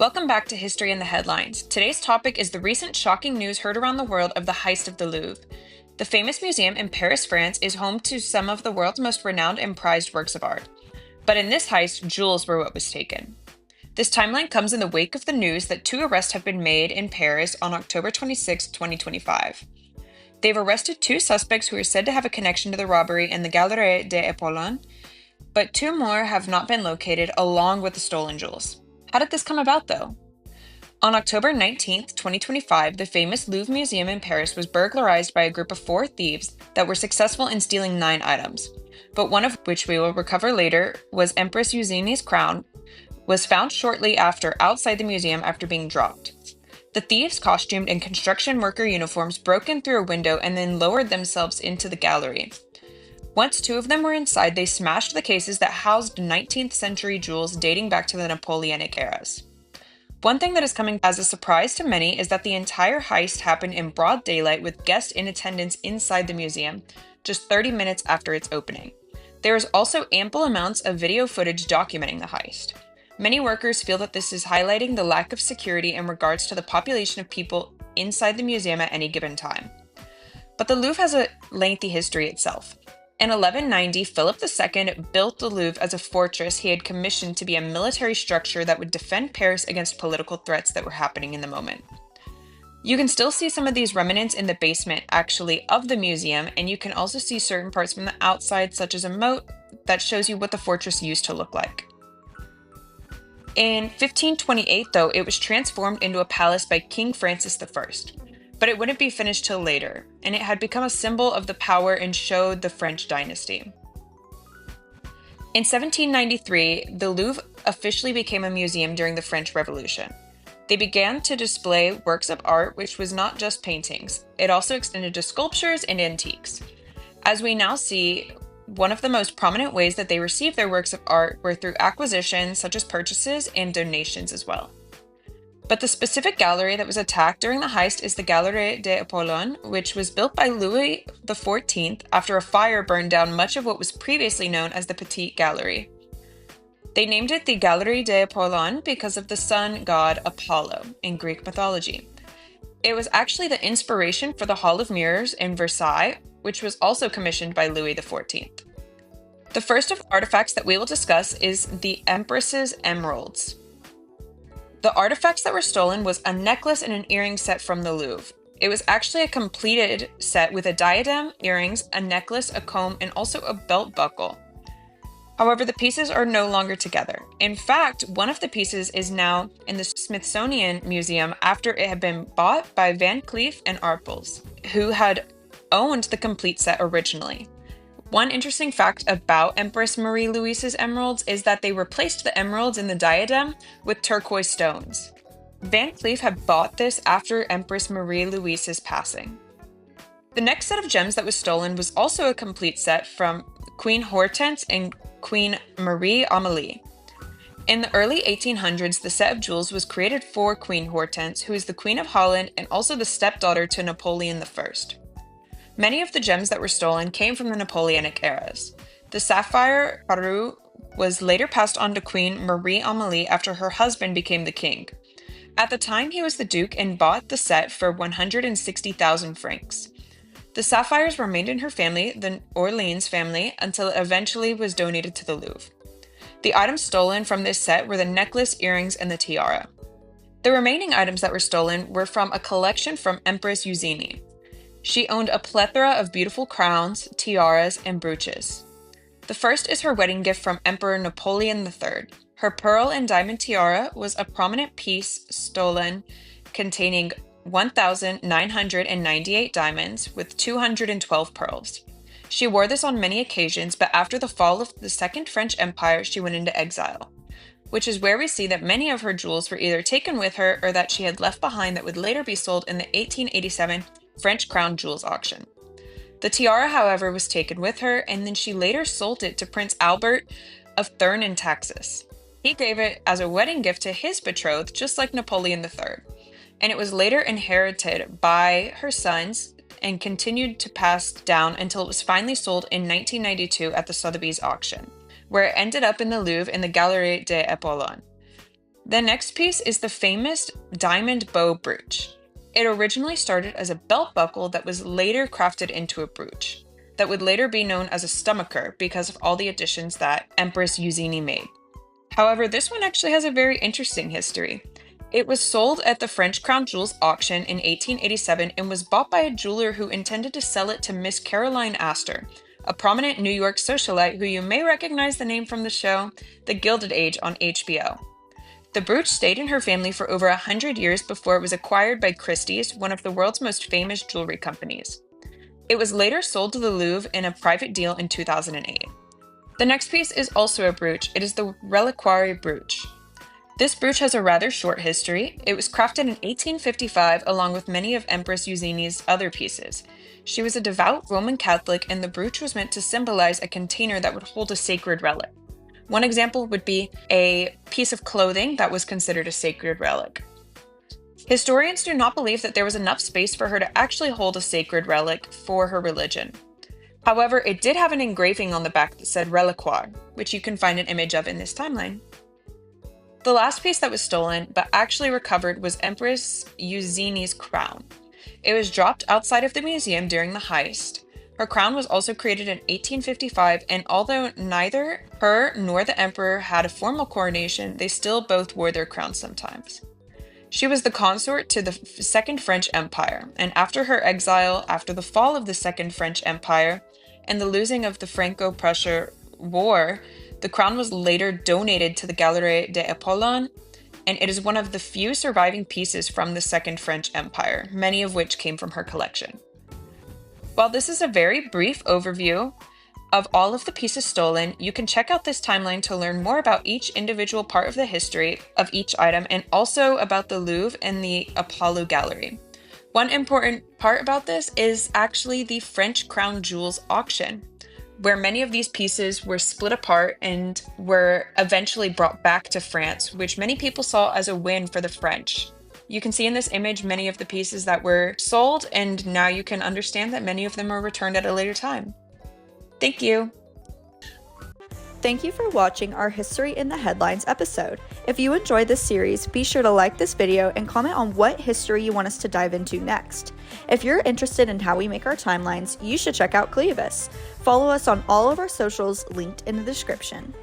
Welcome back to History in the Headlines. Today's topic is the recent shocking news heard around the world of the heist of the Louvre. The famous museum in Paris, France, is home to some of the world's most renowned and prized works of art. But in this heist, jewels were what was taken. This timeline comes in the wake of the news that 2 arrests have been made in Paris on October 26, 2025. They've arrested 2 suspects who are said to have a connection to the robbery in the Galerie des Apollons, but 2 more have not been located along with the stolen jewels. How did this come about, though? On October 19, 2025, the famous Louvre Museum in Paris was burglarized by a group of 4 thieves that were successful in stealing 9 items, but one of which we will recover later was Empress Eugénie's crown, was found shortly after outside the museum after being dropped. The thieves, costumed in construction worker uniforms, broke in through a window and then lowered themselves into the gallery. Once 2 of them were inside, they smashed the cases that housed 19th century jewels dating back to the Napoleonic eras. One thing that is coming as a surprise to many is that the entire heist happened in broad daylight with guests in attendance inside the museum, just 30 minutes after its opening. There is also ample amounts of video footage documenting the heist. Many workers feel that this is highlighting the lack of security in regards to the population of people inside the museum at any given time. But the Louvre has a lengthy history itself. In 1190, Philip II built the Louvre as a fortress he had commissioned to be a military structure that would defend Paris against political threats that were happening in the moment. You can still see some of these remnants in the basement, actually, of the museum, and you can also see certain parts from the outside, such as a moat, that shows you what the fortress used to look like. In 1528, though, it was transformed into a palace by King Francis I. But it wouldn't be finished till later, and it had become a symbol of the power and showed the French dynasty. In 1793, the Louvre officially became a museum during the French Revolution. They began to display works of art, which was not just paintings. It also extended to sculptures and antiques. As we now see, one of the most prominent ways that they received their works of art were through acquisitions, such as purchases and donations as well. But the specific gallery that was attacked during the heist is the Galerie des Apollons, which was built by Louis XIV after a fire burned down much of what was previously known as the Petite Gallery. They named it the Galerie des Apollons because of the sun god Apollo in Greek mythology. It was actually the inspiration for the Hall of Mirrors in Versailles, which was also commissioned by Louis XIV. The first of the artifacts that we will discuss is the Empress's emeralds. The artifacts that were stolen was a necklace and an earring set from the Louvre. It was actually a completed set with a diadem, earrings, a necklace, a comb, and also a belt buckle. However, the pieces are no longer together. In fact, one of the pieces is now in the Smithsonian Museum after it had been bought by Van Cleef and Arpels, who had owned the complete set originally. One interesting fact about Empress Marie Louise's emeralds is that they replaced the emeralds in the diadem with turquoise stones. Van Cleef had bought this after Empress Marie Louise's passing. The next set of gems that was stolen was also a complete set from Queen Hortense and Queen Marie Amélie. In the early 1800s, the set of jewels was created for Queen Hortense, who is the Queen of Holland and also the stepdaughter to Napoleon I. Many of the gems that were stolen came from the Napoleonic eras. The sapphire parure was later passed on to Queen Marie Amélie after her husband became the king. At the time, he was the duke and bought the set for 160,000 francs. The sapphires remained in her family, the Orleans family, until it eventually was donated to the Louvre. The items stolen from this set were the necklace, earrings, and the tiara. The remaining items that were stolen were from a collection from Empress Eugénie. She owned a plethora of beautiful crowns, tiaras, and brooches. The first is her wedding gift from Emperor Napoleon III. Her pearl and diamond tiara was a prominent piece stolen containing 1,998 diamonds with 212 pearls. She wore this on many occasions, but after the fall of the Second French Empire, she went into exile, which is where we see that many of her jewels were either taken with her or that she had left behind that would later be sold in the 1887 French crown jewels auction. The tiara, however, was taken with her, and then she later sold it to Prince Albert of Thurn and Taxis. He gave it as a wedding gift to his betrothed, just like Napoleon III, and it was later inherited by her sons and continued to pass down until it was finally sold in 1992 at the Sotheby's auction, where it ended up in the Louvre in the Galerie des Apollons. The next piece is the famous diamond bow brooch. It originally started as a belt buckle that was later crafted into a brooch, that would later be known as a stomacher because of all the additions that Empress Eugenie made. However, this one actually has a very interesting history. It was sold at the French Crown Jewels auction in 1887 and was bought by a jeweler who intended to sell it to Miss Caroline Astor, a prominent New York socialite who you may recognize the name from the show The Gilded Age on HBO. The brooch stayed in her family for over 100 years before it was acquired by Christie's, one of the world's most famous jewelry companies. It was later sold to the Louvre in a private deal in 2008. The next piece is also a brooch. It is the reliquary brooch. This brooch has a rather short history. It was crafted in 1855 along with many of Empress Eugenie's other pieces. She was a devout Roman Catholic, and the brooch was meant to symbolize a container that would hold a sacred relic. One example would be a piece of clothing that was considered a sacred relic. Historians do not believe that there was enough space for her to actually hold a sacred relic for her religion. However, it did have an engraving on the back that said reliquaire, which you can find an image of in this timeline. The last piece that was stolen, but actually recovered, was Empress Eugenie's crown. It was dropped outside of the museum during the heist. Her crown was also created in 1855, and although neither her nor the emperor had a formal coronation, they still both wore their crowns sometimes. She was the consort to the Second French Empire, and after her exile, after the fall of the Second French Empire, and the losing of the Franco-Prussian War, the crown was later donated to the Galerie des Apollons, and it is one of the few surviving pieces from the Second French Empire, many of which came from her collection. While this is a very brief overview of all of the pieces stolen, you can check out this timeline to learn more about each individual part of the history of each item and also about the Louvre and the Apollo Gallery. One important part about this is actually the French Crown Jewels auction, where many of these pieces were split apart and were eventually brought back to France, which many people saw as a win for the French. You can see in this image many of the pieces that were sold, and now you can understand that many of them are returned at a later time. Thank you! Thank you for watching our History in the Headlines episode. If you enjoyed this series, be sure to like this video and comment on what history you want us to dive into next. If you're interested in how we make our timelines, you should check out Clevis. Follow us on all of our socials linked in the description.